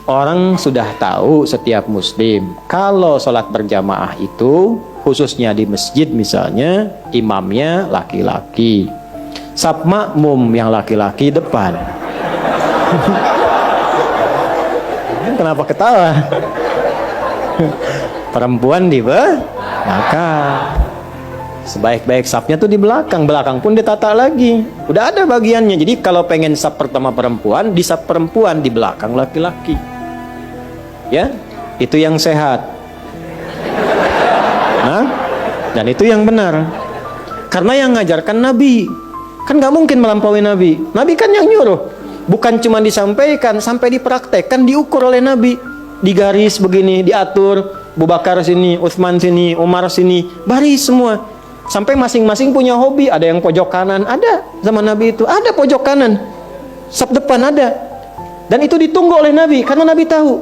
Orang sudah tahu setiap muslim kalau sholat berjamaah itu khususnya di masjid misalnya imamnya laki-laki, saf makmum yang laki-laki depan. Kenapa ketawa? Perempuan di belakang. Sebaik-baik safnya tuh di belakang, belakang pun ditata lagi. Udah ada bagiannya. Jadi kalau pengen saf pertama perempuan, di saf perempuan, di belakang laki-laki. Ya, itu yang sehat. Nah, dan itu yang benar. Karena yang ngajarkan Nabi. Kan nggak mungkin melampaui Nabi. Nabi kan yang nyuruh. Bukan cuma disampaikan, sampai dipraktekkan, diukur oleh Nabi. Digaris begini, diatur. Abu Bakar sini, Utsman sini, Umar sini, baris semua. Sampai masing-masing punya hobi. Ada yang pojok kanan, ada zaman Nabi itu. Ada pojok kanan, saf depan ada. Dan itu ditunggu oleh Nabi, karena Nabi tahu.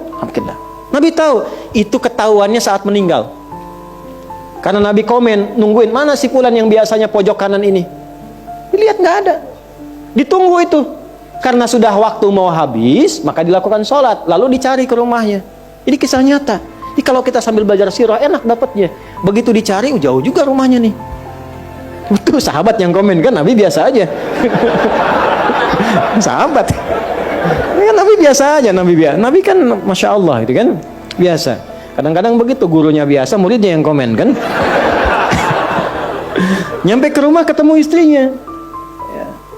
Nabi tahu, itu ketahuannya saat meninggal. Karena Nabi komen, nungguin, mana si fulan yang biasanya pojok kanan ini? Dilihat nggak ada. Ditunggu itu. Karena sudah waktu mau habis, maka dilakukan sholat. Lalu dicari ke rumahnya. Ini kisah nyata. Jadi kalau kita sambil belajar sirah, enak dapatnya. Begitu dicari, jauh juga rumahnya nih. Itu sahabat yang komen, kan Nabi biasa aja. Sahabat. Ya, Nabi biasa aja, Nabi kan Masya Allah itu kan biasa. Kadang-kadang begitu, gurunya biasa, muridnya yang komen kan. Nyampe ke rumah ketemu istrinya.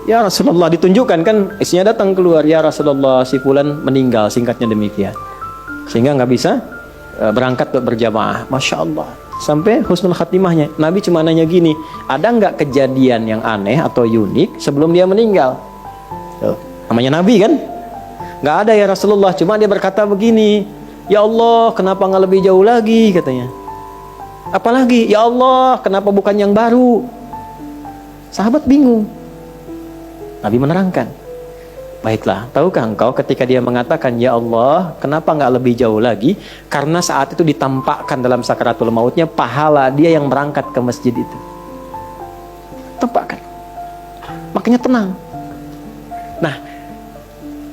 Ya Rasulullah, ditunjukkan kan, istrinya datang keluar. Ya Rasulullah, si fulan meninggal, singkatnya demikian. Sehingga nggak bisa berangkat berjamaah. Masya Allah. Sampai husnul khatimahnya. Nabi cuma nanya gini, ada nggak kejadian yang aneh atau unik sebelum dia meninggal? Tuh, namanya Nabi kan? Nggak ada ya Rasulullah. Cuma dia berkata begini, ya Allah, kenapa nggak lebih jauh lagi, katanya. Apalagi, ya Allah, kenapa bukan yang baru? Sahabat bingung. Nabi menerangkan, baiklah, tahukah engkau ketika dia mengatakan, ya Allah, kenapa nggak lebih jauh lagi? Karena saat itu ditampakkan dalam sakaratul mautnya pahala dia yang berangkat ke masjid itu. Tampakkan. Makanya tenang. Nah,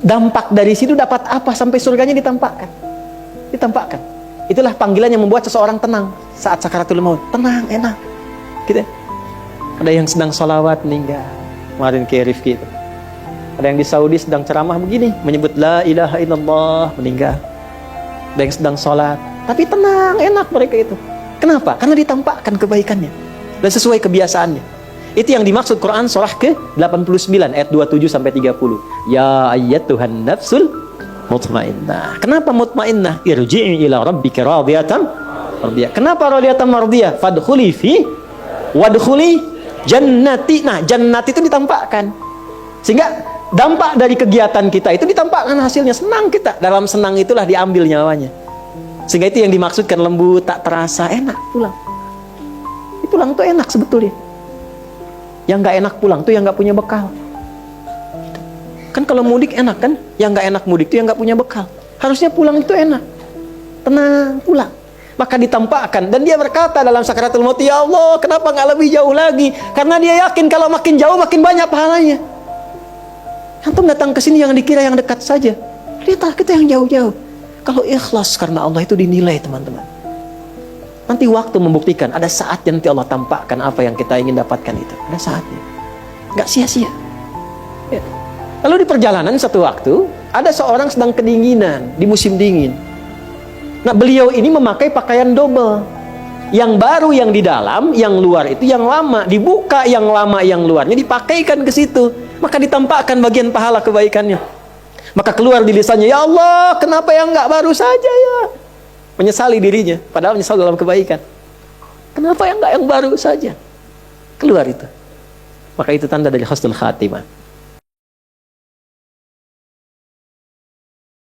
dampak dari situ dapat apa sampai surganya ditampakkan? Ditampakkan. Itulah panggilan yang membuat seseorang tenang saat sakaratul maut. Tenang, enak. Gitu. Ada yang sedang sholawat meninggal. Kemarin ke Rifki itu. Ada yang di Saudi sedang ceramah begini, menyebut la ilaha illallah, meninggal. Ada yang sedang sholat, tapi tenang, enak mereka itu. Kenapa? Karena ditampakkan kebaikannya dan sesuai kebiasaannya. Itu yang dimaksud Quran surah ke-89 ayat 27 sampai 30. Ya ayyatuhan nafsul mutmainnah. Kenapa mutmainnah? Irji'i ila rabbika radiyatan mardiyah. Kenapa radiyatan mardiyah? Fadkhuli fi wadkhuli jannati. Nah, jannati itu ditampakkan. Sehingga dampak dari kegiatan kita itu ditampakkan hasilnya. Senang kita. Dalam senang itulah diambil nyawanya. Sehingga itu yang dimaksudkan lembut, tak terasa, enak pulang. Pulang tuh enak sebetulnya. Yang nggak enak pulang tuh yang nggak punya bekal. Kan kalau mudik enak kan? Yang nggak enak mudik tuh yang nggak punya bekal. Harusnya pulang itu enak. Tenang, pulang. Maka ditampakkan. Dan dia berkata dalam sakaratul maut, ya Allah, kenapa nggak lebih jauh lagi? Karena dia yakin kalau makin jauh makin banyak pahalanya. Antum datang ke sini yang dikira yang dekat saja. Lihatlah kita yang jauh-jauh. Kalau ikhlas karena Allah itu dinilai, teman-teman. Nanti waktu membuktikan. Ada saatnya nanti Allah tampakkan apa yang kita ingin dapatkan itu. Ada saatnya. Nggak sia-sia. Ya. Lalu di perjalanan satu waktu, ada seorang sedang kedinginan di musim dingin. Nah, beliau ini memakai pakaian double. Yang baru yang di dalam, yang luar itu yang lama. Dibuka yang lama, yang luarnya dipakaikan ke situ. Maka ditampakkan bagian pahala kebaikannya. Maka keluar di lisannya, ya Allah, kenapa yang nggak baru saja ya? Menyesali dirinya, padahal menyesal dalam kebaikan. Kenapa yang nggak yang baru saja? Keluar itu. Maka itu tanda dari husnul khatimah.